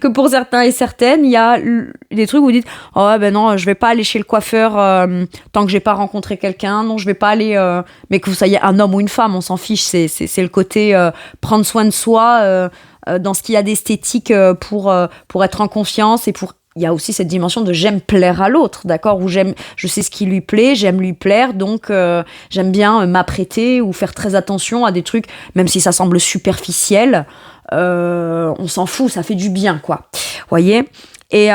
S1: que pour certains et certaines, il y a des trucs où vous dites « Oh ben non, je vais pas aller chez le coiffeur tant que j'ai pas rencontré quelqu'un. Non, je vais pas aller... Mais que vous soyez un homme ou une femme, on s'en fiche. C'est le côté prendre soin de soi dans ce qu'il y a d'esthétique pour être en confiance et pour... Il y a aussi cette dimension de j'aime plaire à l'autre, d'accord, où je sais ce qui lui plaît, j'aime lui plaire, donc j'aime bien m'apprêter ou faire très attention à des trucs, même si ça semble superficiel, on s'en fout, ça fait du bien, quoi. Voyez ? Et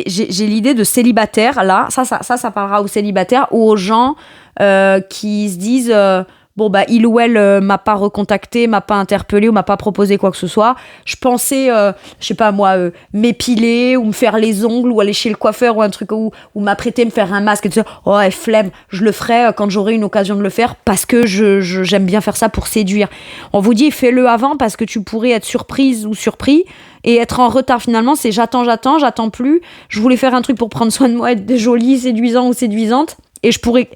S1: j'ai l'idée de célibataire, là, ça parlera aux célibataires ou aux gens qui se disent... Bon, bah, il ou elle m'a pas recontacté, m'a pas interpellé ou m'a pas proposé quoi que ce soit. Je pensais, je sais pas moi, m'épiler ou me faire les ongles ou aller chez le coiffeur ou un truc, ou m'apprêter, me faire un masque et tout ça. Oh, flemme, je le ferai quand j'aurai une occasion de le faire parce que j'aime bien faire ça pour séduire. On vous dit, fais-le avant parce que tu pourrais être surprise ou surpris et être en retard finalement. C'est j'attends plus. Je voulais faire un truc pour prendre soin de moi, être jolie, séduisant ou séduisante et je pourrais...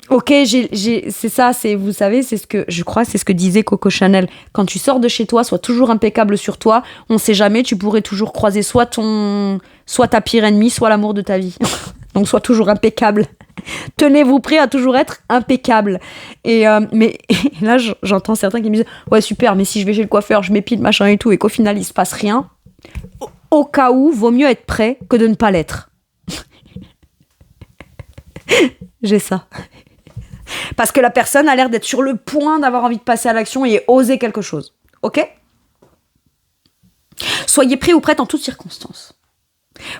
S1: Ok, c'est ça, vous savez, c'est ce que disait Coco Chanel. Quand tu sors de chez toi, sois toujours impeccable sur toi. On sait jamais, tu pourrais toujours croiser soit ta pire ennemie, soit l'amour de ta vie. Donc sois toujours impeccable. Tenez-vous prêt à toujours être impeccable. Et là, j'entends certains qui me disent ouais super, mais si je vais chez le coiffeur, je m'épile machin et tout, et qu'au final il se passe rien. Au cas où, vaut mieux être prêt que de ne pas l'être. J'ai ça. Parce que la personne a l'air d'être sur le point d'avoir envie de passer à l'action et oser quelque chose. Ok ? Soyez prêts ou prêtes en toutes circonstances.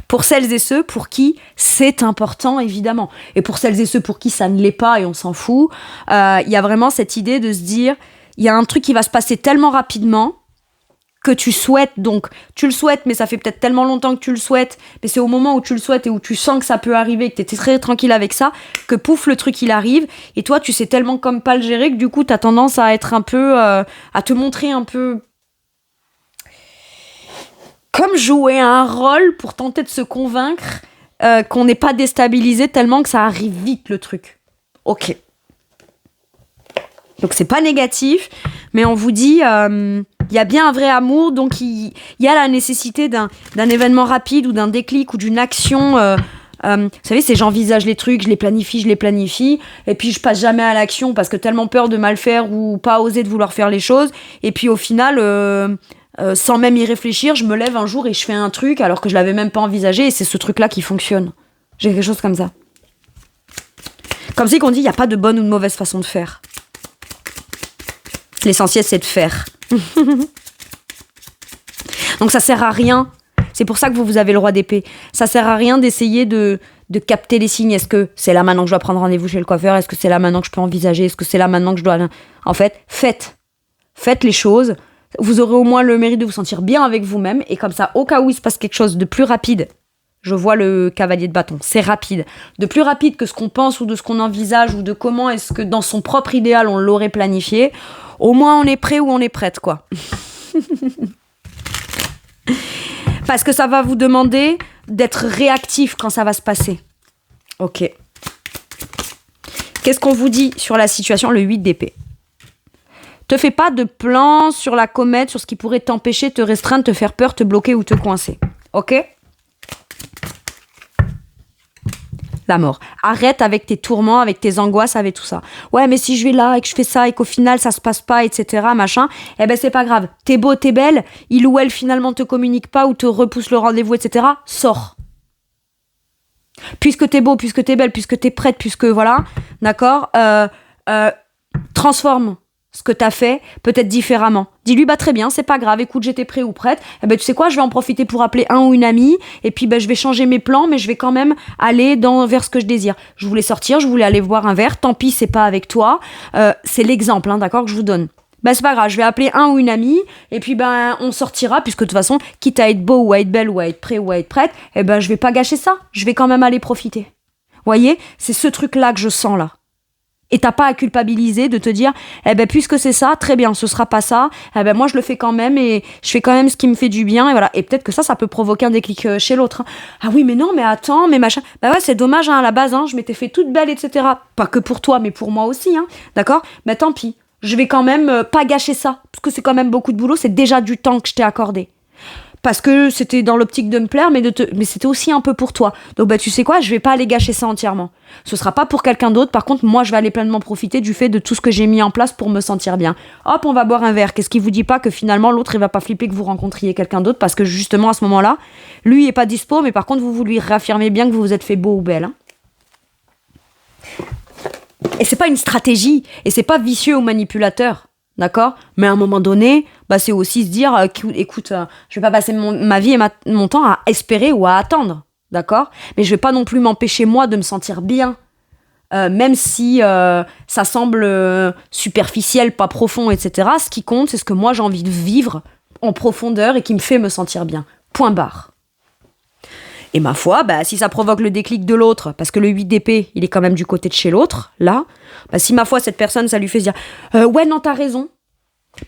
S1: Pour celles et ceux pour qui c'est important, évidemment. Et pour celles et ceux pour qui ça ne l'est pas et on s'en fout, il y a vraiment cette idée de se dire, il y a un truc qui va se passer tellement rapidement que tu souhaites, donc tu le souhaites, mais ça fait peut-être tellement longtemps que tu le souhaites, mais c'est au moment où tu le souhaites et où tu sens que ça peut arriver, que tu étais très tranquille avec ça, que pouf, le truc il arrive, et toi tu sais tellement comme pas le gérer que du coup t'as tendance à être un peu, à te montrer un peu comme jouer un rôle pour tenter de se convaincre qu'on n'est pas déstabilisé tellement que ça arrive vite le truc. Ok. Donc c'est pas négatif, mais on vous dit il y a bien un vrai amour, donc il y a la nécessité d'un événement rapide ou d'un déclic ou d'une action. Vous savez, c'est j'envisage les trucs, je les planifie, et puis je passe jamais à l'action parce que tellement peur de mal faire ou pas oser de vouloir faire les choses, et puis au final, sans même y réfléchir, je me lève un jour et je fais un truc alors que je l'avais même pas envisagé, et c'est ce truc-là qui fonctionne. J'ai quelque chose comme ça. Comme si qu'on dit, il n'y a pas de bonne ou de mauvaise façon de faire. L'essentiel, c'est de faire. Donc ça sert à rien C'est pour ça que vous avez le roi d'épée. Ça sert à rien d'essayer de capter les signes. Est-ce que c'est là maintenant que je dois prendre rendez-vous chez le coiffeur? Est-ce que c'est là maintenant que je peux envisager? Est-ce que c'est là maintenant que je dois... En fait, faites les choses. Vous aurez au moins le mérite de vous sentir bien avec vous-même. Et comme ça, au cas où il se passe quelque chose de plus rapide, je vois le cavalier de bâton, c'est rapide. De plus rapide que ce qu'on pense ou de ce qu'on envisage ou de comment est-ce que dans son propre idéal on l'aurait planifié. Au moins on est prêt ou on est prête, quoi. Parce que ça va vous demander d'être réactif quand ça va se passer. Ok. Qu'est-ce qu'on vous dit sur la situation, le 8 d'épée? Te fais pas de plan sur la comète, sur ce qui pourrait t'empêcher, te restreindre, te faire peur, te bloquer ou te coincer. Ok? La mort. Arrête avec tes tourments, avec tes angoisses, avec tout ça. Ouais, mais si je vais là et que je fais ça et qu'au final ça se passe pas, etc., machin, eh ben c'est pas grave. T'es beau, t'es belle, il ou elle finalement te communique pas ou te repousse le rendez-vous, etc., sors. Puisque t'es beau, puisque t'es belle, puisque t'es prête, puisque voilà, d'accord, transforme ce que t'as fait, peut-être différemment. Dis-lui, bah très bien, c'est pas grave, écoute, j'étais prêt ou prête, eh ben tu sais quoi, je vais en profiter pour appeler un ou une amie, et puis ben je vais changer mes plans, mais je vais quand même aller vers ce que je désire. Je voulais sortir, je voulais aller boire un verre, tant pis, c'est pas avec toi, c'est l'exemple, hein, d'accord, que je vous donne. Ben c'est pas grave, je vais appeler un ou une amie, et puis ben on sortira, puisque de toute façon, quitte à être beau ou à être belle ou à être prêt ou à être prête, eh ben je vais pas gâcher ça, je vais quand même aller profiter. Voyez, c'est ce truc-là que je sens là. Et t'as pas à culpabiliser de te dire, eh ben puisque c'est ça, très bien, ce sera pas ça, eh ben moi je le fais quand même et je fais quand même ce qui me fait du bien et voilà. Et peut-être que ça peut provoquer un déclic chez l'autre. Hein. Ah oui, mais non, mais attends, mais machin. Bah ouais, c'est dommage hein, à la base, hein, je m'étais fait toute belle, etc. Pas que pour toi, mais pour moi aussi, hein, d'accord? Mais tant pis, je vais quand même pas gâcher ça, parce que c'est quand même beaucoup de boulot, c'est déjà du temps que je t'ai accordé. Parce que c'était dans l'optique de me plaire, mais c'était aussi un peu pour toi. Donc bah tu sais quoi, je vais pas aller gâcher ça entièrement. Ce sera pas pour quelqu'un d'autre, par contre moi je vais aller pleinement profiter du fait de tout ce que j'ai mis en place pour me sentir bien. Hop, on va boire un verre. Qu'est-ce qui vous dit pas que finalement l'autre il va pas flipper que vous rencontriez quelqu'un d'autre parce que justement à ce moment-là, lui il est pas dispo, mais par contre vous lui réaffirmez bien que vous vous êtes fait beau ou belle. Hein. Et c'est pas une stratégie, et c'est pas vicieux ou manipulateur. D'accord? Mais à un moment donné, bah c'est aussi se dire, écoute, je vais pas passer ma vie et mon temps à espérer ou à attendre. D'accord? Mais je vais pas non plus m'empêcher, moi, de me sentir bien. Même si ça semble superficiel, pas profond, etc. Ce qui compte, c'est ce que moi, j'ai envie de vivre en profondeur et qui me fait me sentir bien. Point barre. Et ma foi, bah, si ça provoque le déclic de l'autre, parce que le 8 d'épée, il est quand même du côté de chez l'autre, là, bah, si ma foi, cette personne, ça lui fait se dire ouais, non, t'as raison,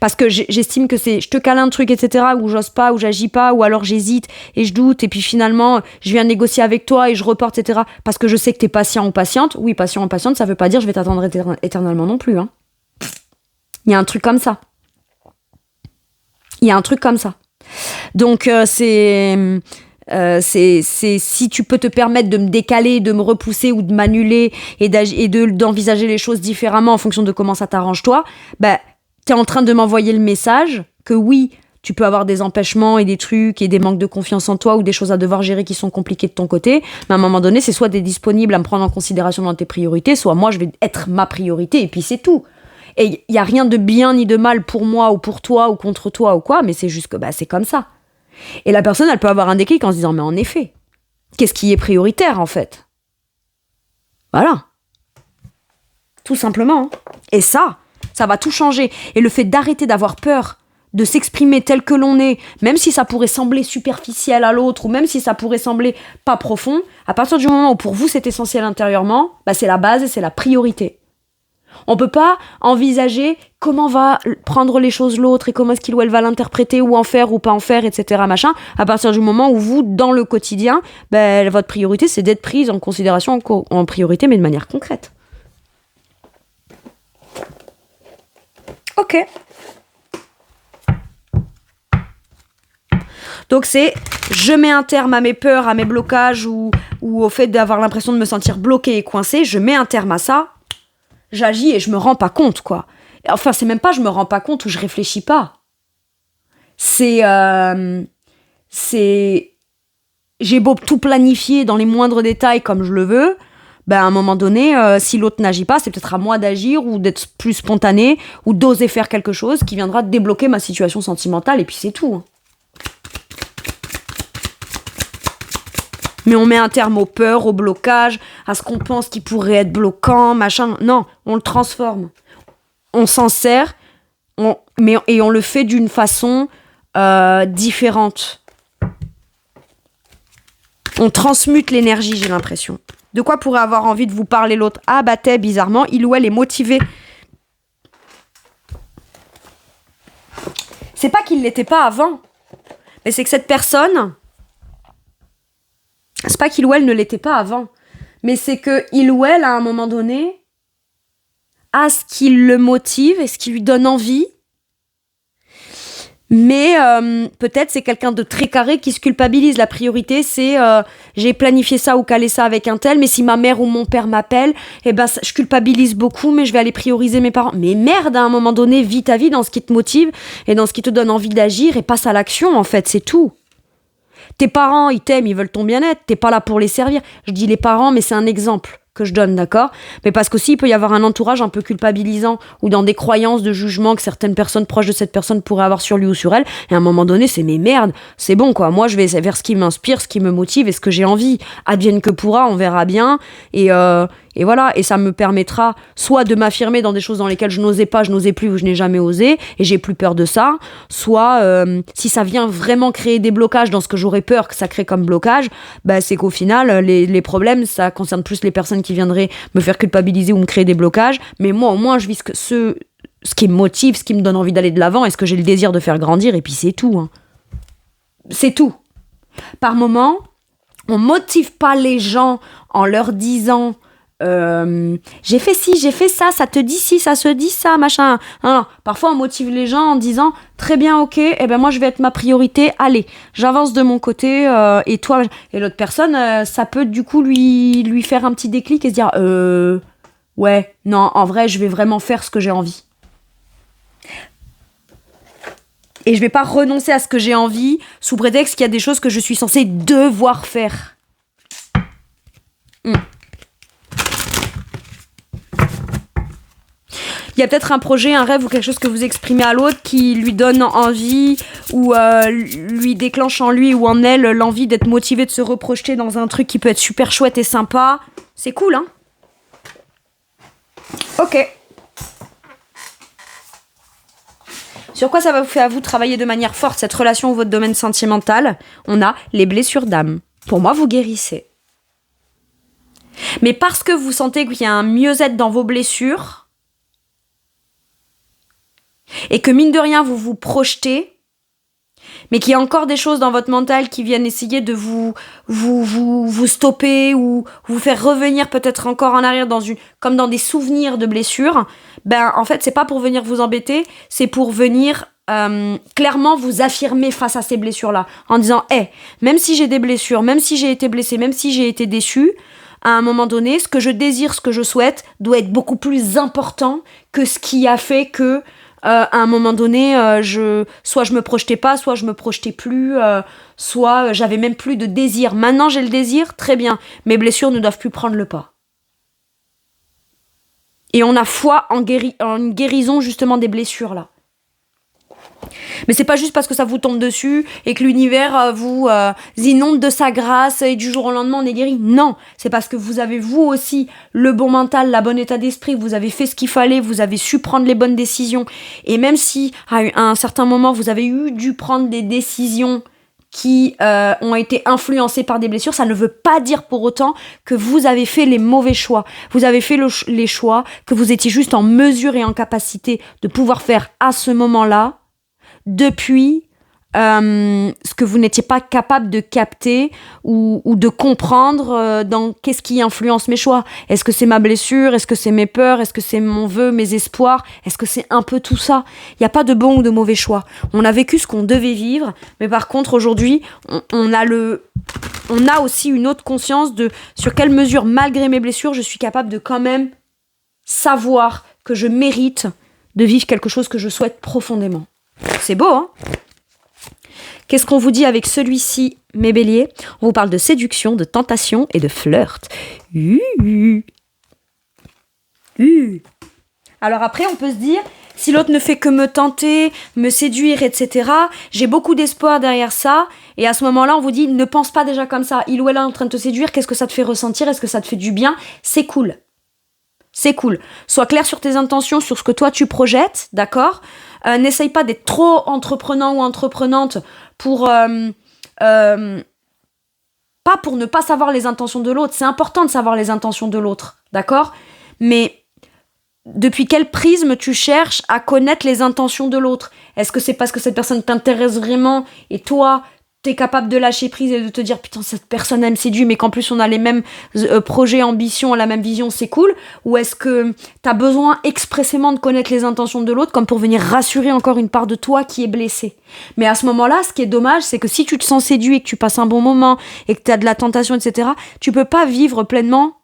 S1: parce que j'estime que c'est je te cale un truc, etc., ou j'ose pas, ou j'agis pas, ou alors j'hésite et je doute, et puis finalement, je viens négocier avec toi et je reporte, etc., parce que je sais que t'es patient ou patiente. Oui, patient ou patiente, ça veut pas dire je vais t'attendre éternellement non plus. Hein. Il y a un truc comme ça. Il y a un truc comme ça. Donc, c'est si tu peux te permettre de me décaler, de me repousser ou de m'annuler et d'envisager les choses différemment en fonction de comment ça t'arrange toi, bah, t'es en train de m'envoyer le message que oui, tu peux avoir des empêchements et des trucs et des manques de confiance en toi ou des choses à devoir gérer qui sont compliquées de ton côté, mais à un moment donné, c'est soit t'es disponible à me prendre en considération dans tes priorités, soit moi je vais être ma priorité et puis c'est tout. Et il n'y a rien de bien ni de mal pour moi ou pour toi ou contre toi ou quoi, mais c'est juste que bah, c'est comme ça. Et la personne, elle peut avoir un déclic en se disant, mais en effet, qu'est-ce qui est prioritaire en fait? Voilà. Tout simplement. Hein. Et ça va tout changer. Et le fait d'arrêter d'avoir peur, de s'exprimer tel que l'on est, même si ça pourrait sembler superficiel à l'autre, ou même si ça pourrait sembler pas profond, à partir du moment où pour vous c'est essentiel intérieurement, bah c'est la base et c'est la priorité. On peut pas envisager comment va prendre les choses l'autre et comment est-ce qu'il ou elle va l'interpréter ou en faire ou pas en faire, etc. machin, à partir du moment où vous, dans le quotidien, ben, votre priorité, c'est d'être prise en considération en priorité, mais de manière concrète. Ok. Donc c'est, je mets un terme à mes peurs, à mes blocages ou au fait d'avoir l'impression de me sentir bloquée et coincée, je mets un terme à ça. J'agis et je me rends pas compte, quoi. Enfin, c'est même pas je me rends pas compte ou je réfléchis pas. C'est... J'ai beau tout planifier dans les moindres détails comme je le veux, ben à un moment donné, si l'autre n'agit pas, c'est peut-être à moi d'agir ou d'être plus spontané ou d'oser faire quelque chose qui viendra débloquer ma situation sentimentale et puis c'est tout. Hein. Mais on met un terme aux peurs, au blocage, à ce qu'on pense qui pourrait être bloquant, machin. Non, on le transforme. On s'en sert, et on le fait d'une façon différente. On transmute l'énergie, j'ai l'impression. De quoi pourrait avoir envie de vous parler l'autre? Ah bah t'es, bizarrement, il ou elle est motivé. C'est pas qu'il l'était pas avant, mais c'est que cette personne, c'est pas qu'il ou elle ne l'était pas avant, mais c'est que il ou elle, à un moment donné, a ce qui le motive et ce qui lui donne envie. Mais peut-être c'est quelqu'un de très carré qui se culpabilise. La priorité, c'est j'ai planifié ça ou calé ça avec un tel, mais si ma mère ou mon père m'appelle, eh ben, je culpabilise beaucoup, mais je vais aller prioriser mes parents. Mais merde, à un moment donné, vis ta vie dans ce qui te motive et dans ce qui te donne envie d'agir et passe à l'action, en fait, c'est tout. Tes parents, ils t'aiment, ils veulent ton bien-être, t'es pas là pour les servir. Je dis les parents, mais c'est un exemple que je donne, d'accord? Mais parce qu'aussi, il peut y avoir un entourage un peu culpabilisant ou dans des croyances de jugement que certaines personnes proches de cette personne pourraient avoir sur lui ou sur elle. Et à un moment donné, c'est mais merde, c'est bon quoi. Moi, je vais vers ce qui m'inspire, ce qui me motive et ce que j'ai envie. Advienne que pourra, on verra bien. Et voilà, et ça me permettra soit de m'affirmer dans des choses dans lesquelles je n'osais pas, je n'osais plus ou je n'ai jamais osé, et j'ai plus peur de ça, soit si ça vient vraiment créer des blocages dans ce que j'aurais peur que ça crée comme blocage, bah, c'est qu'au final, les problèmes, ça concerne plus les personnes qui viendraient me faire culpabiliser ou me créer des blocages, mais moi au moins je vise ce qui me motive, ce qui me donne envie d'aller de l'avant, et ce que j'ai le désir de faire grandir, et puis c'est tout. Hein. C'est tout. Par moment, on motive pas les gens en leur disant... j'ai fait ci, j'ai fait ça, ça te dit ci, ça se dit ça, machin. Non, parfois on motive les gens en disant très bien, ok, eh ben moi je vais être ma priorité, allez, j'avance de mon côté, et toi, et l'autre personne, ça peut du coup lui faire un petit déclic et se dire ouais, non, en vrai je vais vraiment faire ce que j'ai envie. Et je vais pas renoncer à ce que j'ai envie sous prétexte qu'il y a des choses que je suis censée devoir faire. Il y a peut-être un projet, un rêve ou quelque chose que vous exprimez à l'autre qui lui donne envie ou lui déclenche en lui ou en elle l'envie d'être motivé, de se reprojeter dans un truc qui peut être super chouette et sympa. C'est cool, hein? Ok. Sur quoi ça va vous faire à vous travailler de manière forte cette relation ou votre domaine sentimental? On a les blessures d'âme. Pour moi, vous guérissez. Mais parce que vous sentez qu'il y a un mieux-être dans vos blessures et que mine de rien, vous vous projetez, mais qu'il y a encore des choses dans votre mental qui viennent essayer de vous stopper ou vous faire revenir peut-être encore en arrière comme dans des souvenirs de blessures, ben en fait c'est pas pour venir vous embêter, c'est pour venir clairement vous affirmer face à ces blessures-là, en disant même si j'ai des blessures, même si j'ai été blessée, même si j'ai été déçue, à un moment donné, ce que je désire, ce que je souhaite doit être beaucoup plus important que ce qui a fait que à un moment donné, soit je me projetais pas, soit je me projetais plus, soit j'avais même plus de désir. Maintenant j'ai le désir, très bien. Mes blessures ne doivent plus prendre le pas. Et on a foi en une guérison justement des blessures là. Mais c'est pas juste parce que ça vous tombe dessus et que l'univers vous inonde de sa grâce et du jour au lendemain on est guéri. Non, c'est parce que vous avez vous aussi le bon mental, la bonne état d'esprit, vous avez fait ce qu'il fallait, vous avez su prendre les bonnes décisions. Et même si à un certain moment vous avez dû prendre des décisions qui ont été influencées par des blessures, ça ne veut pas dire pour autant que vous avez fait les mauvais choix. Vous avez fait les choix que vous étiez juste en mesure et en capacité de pouvoir faire à ce moment-là, depuis ce que vous n'étiez pas capable de capter ou de comprendre dans qu'est-ce qui influence mes choix. Est-ce que c'est ma blessure? Est-ce que c'est mes peurs? Est-ce que c'est mon vœu, mes espoirs? Est-ce que c'est un peu tout ça? Il n'y a pas de bon ou de mauvais choix. On a vécu ce qu'on devait vivre, mais par contre aujourd'hui, on a aussi une autre conscience de sur quelle mesure, malgré mes blessures, je suis capable de quand même savoir que je mérite de vivre quelque chose que je souhaite profondément. C'est beau, hein? Qu'est-ce qu'on vous dit avec celui-ci, mes béliers? On vous parle de séduction, de tentation et de flirt. Alors après, on peut se dire, si l'autre ne fait que me tenter, me séduire, etc., j'ai beaucoup d'espoir derrière ça. Et à ce moment-là, on vous dit, ne pense pas déjà comme ça. Il ou elle est en train de te séduire, qu'est-ce que ça te fait ressentir? Est-ce que ça te fait du bien? C'est cool. C'est cool. Sois clair sur tes intentions, sur ce que toi tu projettes, d'accord? N'essaye pas d'être trop entreprenant ou entreprenante pour... pas pour ne pas savoir les intentions de l'autre. C'est important de savoir les intentions de l'autre, d'accord? Mais depuis quel prisme tu cherches à connaître les intentions de l'autre? Est-ce que c'est parce que cette personne t'intéresse vraiment et toi, t'es capable de lâcher prise et de te dire putain, cette personne elle me séduit, mais qu'en plus on a les mêmes projets, ambitions, la même vision, c'est cool? Ou est-ce que t'as besoin expressément de connaître les intentions de l'autre comme pour venir rassurer encore une part de toi qui est blessée? Mais à ce moment-là, ce qui est dommage, c'est que si tu te sens séduit et que tu passes un bon moment et que t'as de la tentation, etc., tu peux pas vivre pleinement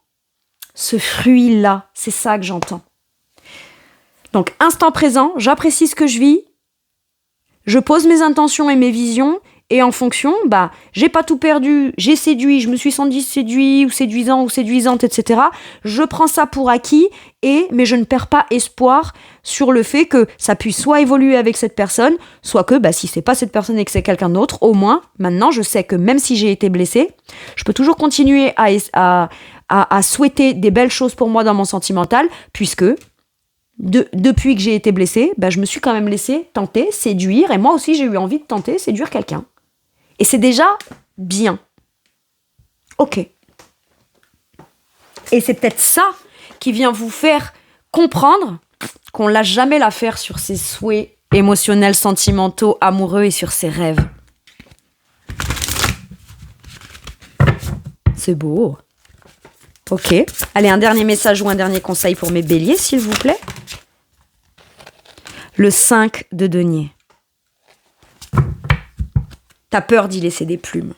S1: ce fruit-là. C'est ça que j'entends. Donc, instant présent, j'apprécie ce que je vis, je pose mes intentions et mes visions, et en fonction, j'ai pas tout perdu, j'ai séduit, je me suis senti séduit ou séduisant ou séduisante, etc. Je prends ça pour acquis, mais je ne perds pas espoir sur le fait que ça puisse soit évoluer avec cette personne, soit que si c'est pas cette personne et que c'est quelqu'un d'autre, au moins, maintenant, je sais que même si j'ai été blessée, je peux toujours continuer à souhaiter des belles choses pour moi dans mon sentimental, puisque depuis que j'ai été blessée, je me suis quand même laissée tenter, séduire, et moi aussi j'ai eu envie de tenter, séduire quelqu'un. Et c'est déjà bien. Ok. Et c'est peut-être ça qui vient vous faire comprendre qu'on lâche jamais l'affaire sur ses souhaits émotionnels, sentimentaux, amoureux et sur ses rêves. C'est beau. Ok. Allez, un dernier message ou un dernier conseil pour mes béliers, s'il vous plaît. Le 5 de denier. T'as peur d'y laisser des plumes.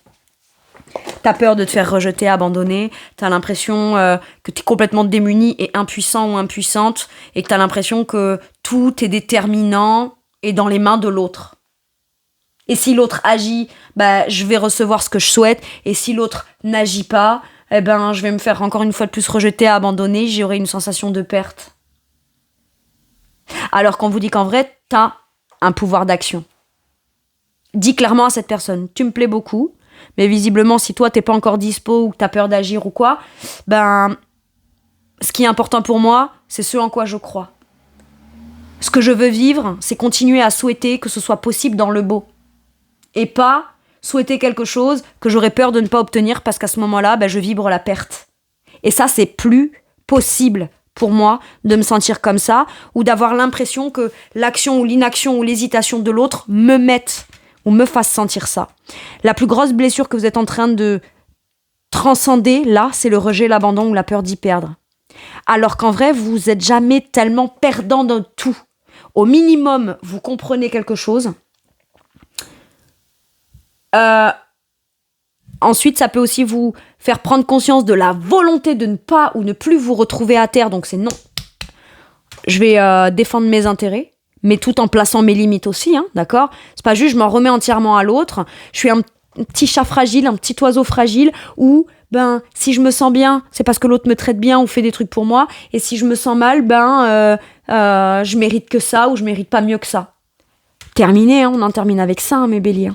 S1: T'as peur de te faire rejeter, abandonner. T'as l'impression que t'es complètement démuni et impuissant ou impuissante. Et que t'as l'impression que tout est déterminant et dans les mains de l'autre. Et si l'autre agit, je vais recevoir ce que je souhaite. Et si l'autre n'agit pas, je vais me faire encore une fois de plus rejeter, abandonner. J'aurai une sensation de perte. Alors qu'on vous dit qu'en vrai, t'as un pouvoir d'action. Dis clairement à cette personne, tu me plais beaucoup, mais visiblement, si toi, t'es pas encore dispo ou que t'as peur d'agir ou quoi, ce qui est important pour moi, c'est ce en quoi je crois. Ce que je veux vivre, c'est continuer à souhaiter que ce soit possible dans le beau. Et pas souhaiter quelque chose que j'aurais peur de ne pas obtenir parce qu'à ce moment-là, je vibre la perte. Et ça, c'est plus possible pour moi de me sentir comme ça ou d'avoir l'impression que l'action ou l'inaction ou l'hésitation de l'autre me mette ou me fasse sentir ça. La plus grosse blessure que vous êtes en train de transcender, là, c'est le rejet, l'abandon ou la peur d'y perdre. Alors qu'en vrai, vous n'êtes jamais tellement perdant dans tout. Au minimum, vous comprenez quelque chose. Ensuite, ça peut aussi vous faire prendre conscience de la volonté de ne pas ou ne plus vous retrouver à terre. Donc c'est non. Je vais défendre mes intérêts, mais tout en plaçant mes limites aussi, d'accord? C'est pas juste je m'en remets entièrement à l'autre. Je suis un petit chat fragile, un petit oiseau fragile où si je me sens bien, c'est parce que l'autre me traite bien ou fait des trucs pour moi. Et si je me sens mal, je mérite que ça ou je mérite pas mieux que ça. Terminé, on en termine avec ça, mes béliers.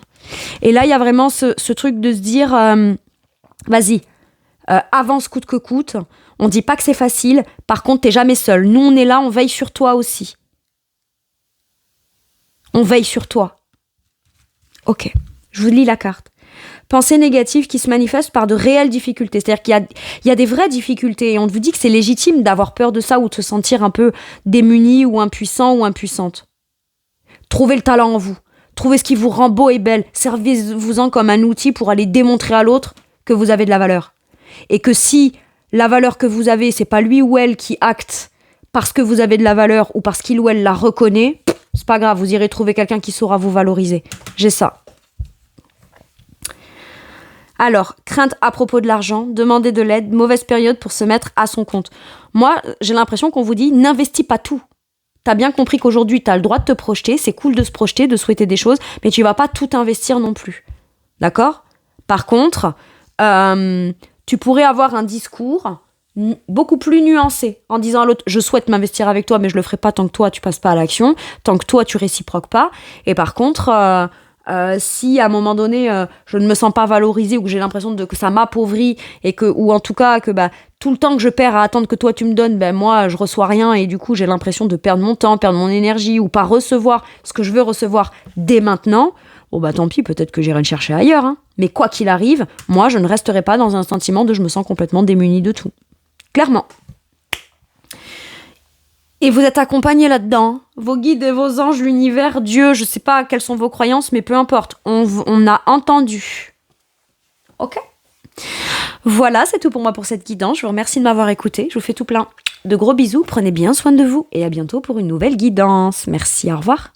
S1: Et là, il y a vraiment ce truc de se dire, vas-y, avance coûte que coûte. On dit pas que c'est facile. Par contre, t'es jamais seul. Nous, on est là, on veille sur toi aussi. On veille sur toi. Ok, je vous lis la carte. Pensée négative qui se manifeste par de réelles difficultés. C'est-à-dire qu'il y a des vraies difficultés et on vous dit que c'est légitime d'avoir peur de ça ou de se sentir un peu démuni ou impuissant ou impuissante. Trouvez le talent en vous. Trouvez ce qui vous rend beau et belle. Servez-vous-en comme un outil pour aller démontrer à l'autre que vous avez de la valeur. Et que si la valeur que vous avez, c'est pas lui ou elle qui acte parce que vous avez de la valeur ou parce qu'il ou elle la reconnaît, c'est pas grave, vous irez trouver quelqu'un qui saura vous valoriser. J'ai ça. Alors, crainte à propos de l'argent, demander de l'aide, mauvaise période pour se mettre à son compte. Moi, j'ai l'impression qu'on vous dit, n'investis pas tout. T'as bien compris qu'aujourd'hui, t'as le droit de te projeter, c'est cool de se projeter, de souhaiter des choses, mais tu vas pas tout investir non plus. D'accord ? Par contre, tu pourrais avoir un discours beaucoup plus nuancée, en disant à l'autre, je souhaite m'investir avec toi, mais je le ferai pas tant que toi, tu passes pas à l'action, tant que toi, tu réciproques pas. Et par contre, si à un moment donné, je ne me sens pas valorisée ou que j'ai l'impression que ça m'appauvrit, ou en tout cas que tout le temps que je perds à attendre que toi tu me donnes, moi, je reçois rien et du coup, j'ai l'impression de perdre mon temps, perdre mon énergie ou pas recevoir ce que je veux recevoir dès maintenant, tant pis, peut-être que j'irai le chercher ailleurs. Hein. Mais quoi qu'il arrive, moi, je ne resterai pas dans un sentiment de je me sens complètement démunie de tout. Clairement. Et vous êtes accompagnés là-dedans. Vos guides et vos anges, l'univers, Dieu, je sais pas quelles sont vos croyances, mais peu importe. On a entendu. Ok ? Voilà, c'est tout pour moi pour cette guidance. Je vous remercie de m'avoir écouté. Je vous fais tout plein de gros bisous. Prenez bien soin de vous et à bientôt pour une nouvelle guidance. Merci, au revoir.